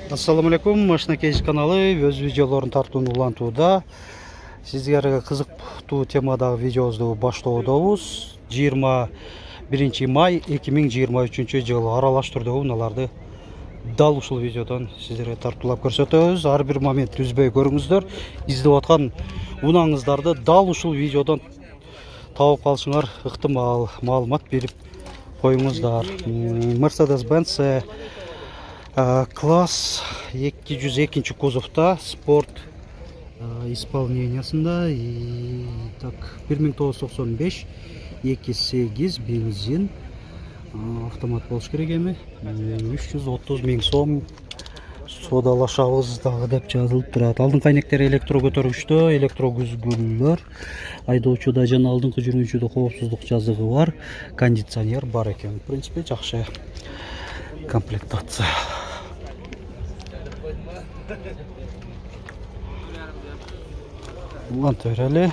Assalamu alaikum, Машина Кейс каналы өз видеоларын тартууну улантууда. Сиздерге кызыктуу темадагы видеобузду баштоодобуз. 21 май 2023 жыл аралаштырдуу унааларды дал ушул видеодон сиздерге тартуулап көрсөтөбүз. Ар бир момент үзбөй көрүңүздөр. Издеп аткан унаңыздарды дал ушул видеодон таап калышыңар ыктымал, маалымат берип коюңуздар. Mercedes-Benz класс 202 кузовта спорт исполнениясында. Так, 1995 2.8 бензин автомат болуш керек эми. 330 000 сом содалашабыз дагы деп жазылып турат. Алдыңкы айнектери электро көтөргүчтө, электро күзгүлөр, айдоочуда жана алдыңкы жүргүнчүдө коопсуздук жазыгы бар, кондиционер бар экен. В принципе, жакшы комплектация. Уланта берели.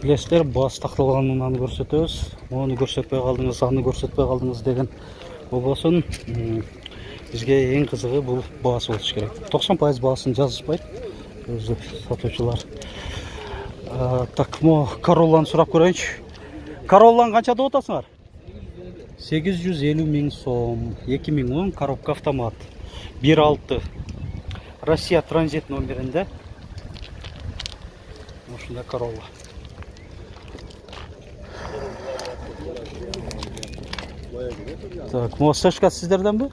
Билесиздер, бас такталган унаны көрсөтөбүз. Мону көрсөтпөй калдыңыз, аны көрсөтпөй калдыңыз деген болбосун. Бизге эң кызыгы бул баасы болуш керек. 90% баасын жазышпайт өзү сатуучулар. Так, мо Corolla'ны сурап көрөйүнчү. Corolla'ны канча деп атасыңар? 850 000 сом. 2010 коробка автомат. 1.6. Россия транзит номеринде. Ушундай Corolla. Так, мо сешка сиздерденби?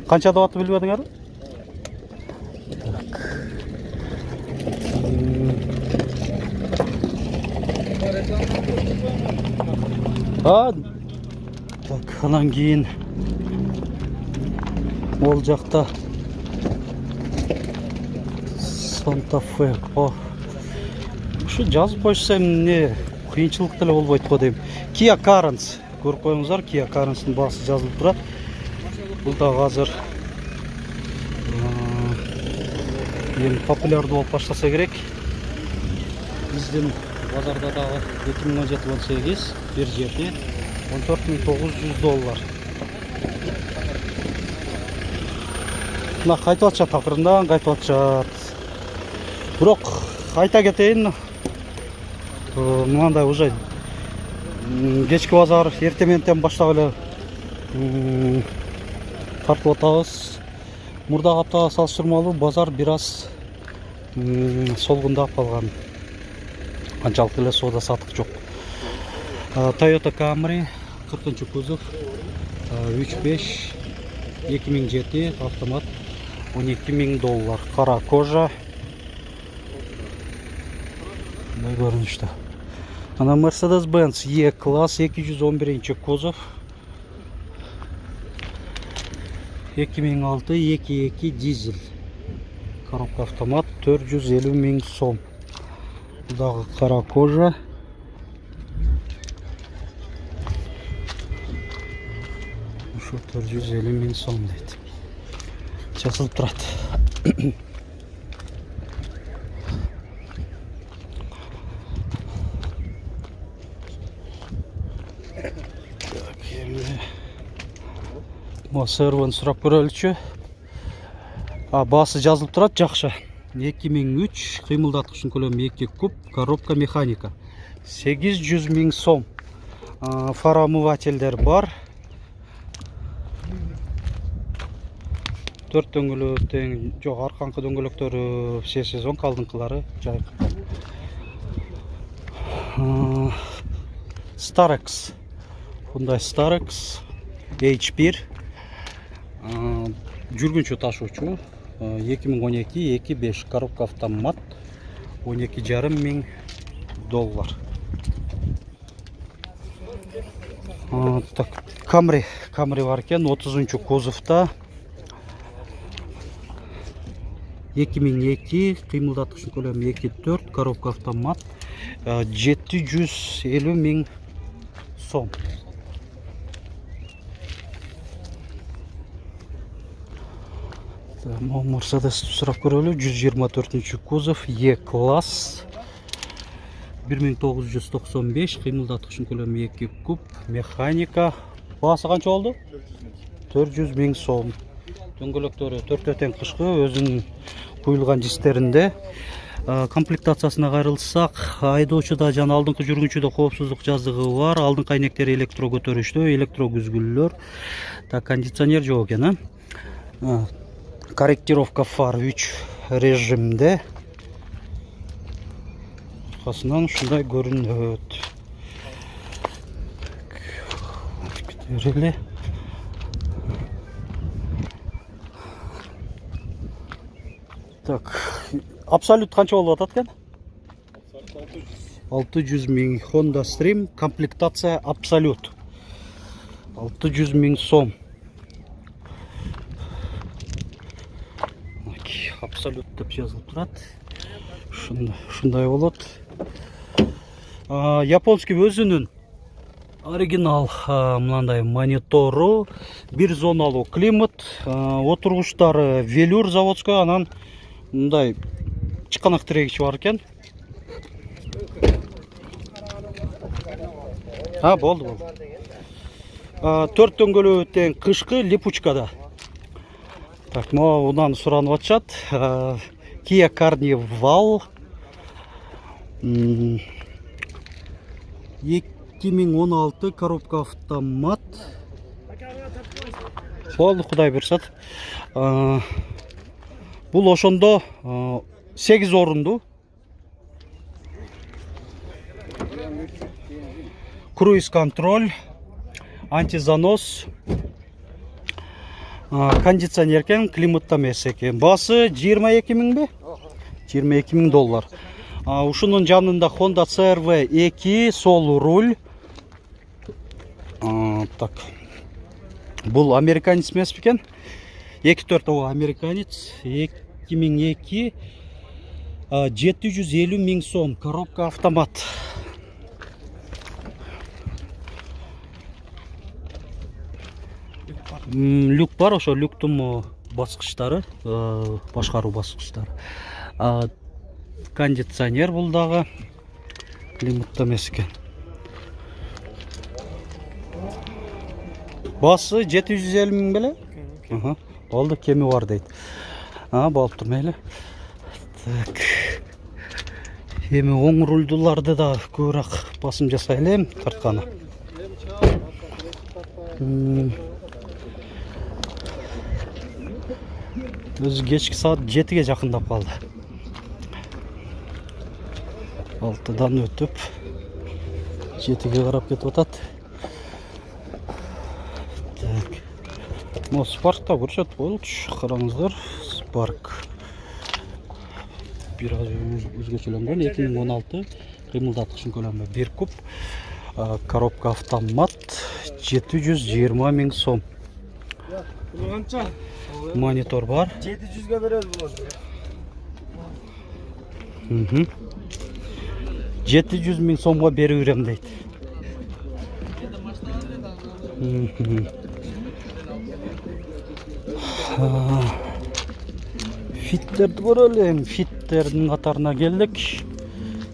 Канча деп атты билбедиңерби? Так. Так, анан кийин ол жакта Santa Fe. Ушу жазып койсом эмне кыйынчылык деле болбойт го дейм. Kia Carens көрүп коюңуздар, Kia Carens'тин баасы жазылып турат. Бул да азыр эми популярдуу болуп баштаса керек. Биздин базарда дагы 2017-18 бир жерде $14,900. Мына кайтып атышат, акырындан кайтып атышат. Бирок айта кетейин, мындай уже кечки базар эрте менен баштап эле тартып атабыз. Мурдагы аптага салыштырмалуу базар бир аз солгундап калган. Канчалык эле соода сатык жок. Toyota Camry 40 кузов 3.5 2007 автомат $12,000. Кара кожа. Мындай көрүнүштө. Ана Mercedes-Benz E-класс 211 кузов 2006 2.2 дизель. Коробка автомат 450 000 сом. Дагы кара кожа. Ушу 450 000 сом дейт. Жазылып турат. Сервон сурап көрөлүчү. Баасы жазылып турат, жакшы. 2003 кыймылдаткычтын көлөмү 2 куб, коробка механика. 800 000 сом. Фара омывательдер бар. 4 дөңгөлөк тең, жок, арканкы дөңгөлөктөрү все сезон, алдыңкылары жайкы. Starex. Hyundai Starex H1 жүргүнчү ташуучу 2012 2.5 коробка автомат $12,500. Так, Camry бар экен 30 кузовта 2002 кыймылдаткычтын көлөмү 2.4 коробка автомат $750 000 сом. Mercedes сурап көрөлү. 124 кузов E-класс 1995 кыймылдаткычтын көлөмү 2 куб, механика Басы қанша болды? 400 миң сом. Дөңгөлөктөрү 4 тең кышкы, өзүнүн куюлган жистеринде. Комплектациясына кайрылсак, айдоочуда жана алдыңкы жүргүнчүдө коопсуздук жаздыгы бар. Алдыңкы айнектери электро көтөрүштүү, электро күзгүлөр. Так, кондиционер жок экен, корректировка фар 3 режимде. Аркасынан ушундай көрүнөт. Көтөрөлө. Так, абсолют қанша болып атат екен? 600 миң. Honda Stream, комплектация абсолют. 600 миң сом. Абсолют деп жазылып турат. Шундай болот. Японский өзүнүн оригинал мынандай монитору, бир зоналуу климат, отургучтары велюр заводской, анан мындай чыканак тирегичи бар экен. Болду. 4 дөңгөлөбү тең кышкы липучкада. Так, мындан суранып атышат. Kia Carnival 2016 коробка автомат. Болду, Кудай бурсат. Бул ошондо 8 орунду. Круиз контроль, антизанос, кондиционер экен, климатта эмес экен. Басы 22 миң бе? 22 миң доллар. Ушунун жанында Honda CR-V 2 сол руль. Так. Бул американец эмес бекен? 2.4 американец, 2002, 750 миң сом, коробка автомат. Люк бар, ошо люктун баскычтары, башкаруу баскычтары. Кондиционер бул дагы, климатта эмес экен. Басы 750 миң беле? Болду, кеми бар дейт. Болуптур, мейли. Так. Эми оң рульдуларды да көбүрөөк басым жасайлы тартканы. Өзү кечки саат 7-ге жакындап калды. 6-дан өтүп 7-ге карап кетип атат. Так. Спаркта көрсөт болчу, караңыздар. Спарк. Бир аз өзгөчөлөнгөн 2016 кыймылдаткычын көлөмү 1 куб. Коробка автомат 720 миң сом. Монитор бар. 700-ге беребиз буларды. 700 миң сомго берип берем дейт. Фиттерди көрөлү. Фиттердин катарына келдик.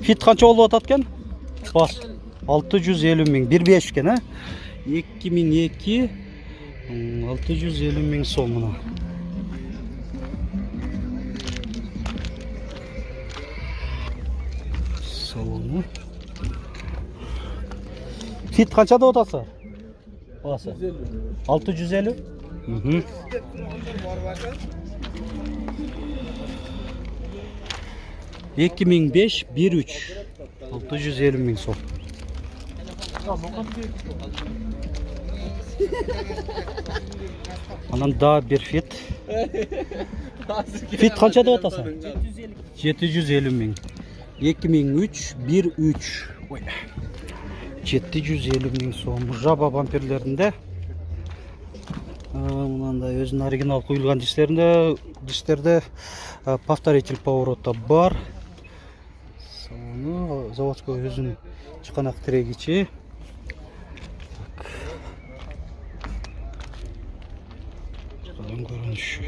Фит канча болуп атат экен? Бас 650 миң, 1.5 экен, 2002 650 миң сом мына. Салону. Фит канча деп атасыздар? Басы 650. 2005 1.3 650 миң сом. Анан да бир фит. Фит канча деп атасың? 750 миң. 2003 1.3. 750 миң сом. Жаба бамперлеринде. Мынандай өзүнүн оригинал куюлган дистерде повторитель поворота бар. Салону заводской өзүнүн чыканак тирегичи. Görünüş.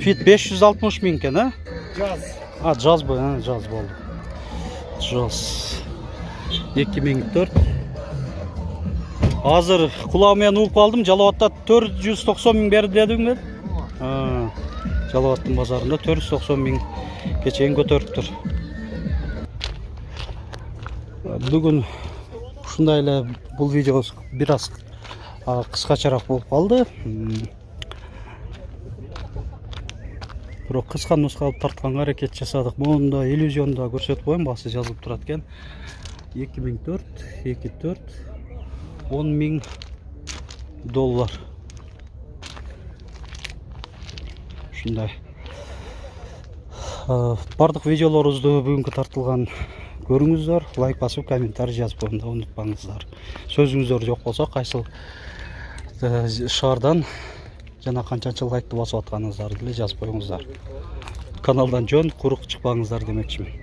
Fit 560 ming eкен, ha? Jaz. Jaz bu, ha, jaz oldu. Jaz. 2004. Hazır kulağımdan uğup aldım. Жалауатта 490 ming berdi dedim ben. Жалауаттың базарында 490 ming geçen götürüp tur. Bugün ушундай эле бул видео biraz кыскачараак болуп калды. Бирок кыска нуска алып тартканга аракет жасадык. Мында иллюзионда көрсөтүп коеюн, басы жазылып турат экен. 2004, 24, 10 ming dollar. Ушундай. Бардык видеолорубузду бүгүнкү тартылган көрүңүздөр, лайк басып, комментарий жазып коюңуздар, унутпаңыздар. Сөзүңүздөр жок болсо, кайсыл шаардан жана канчанчы лайкты басып атканыңыздарды деле жазып коюңуздар. Каналдан жөн курук чыкпаңыздар демекчимин.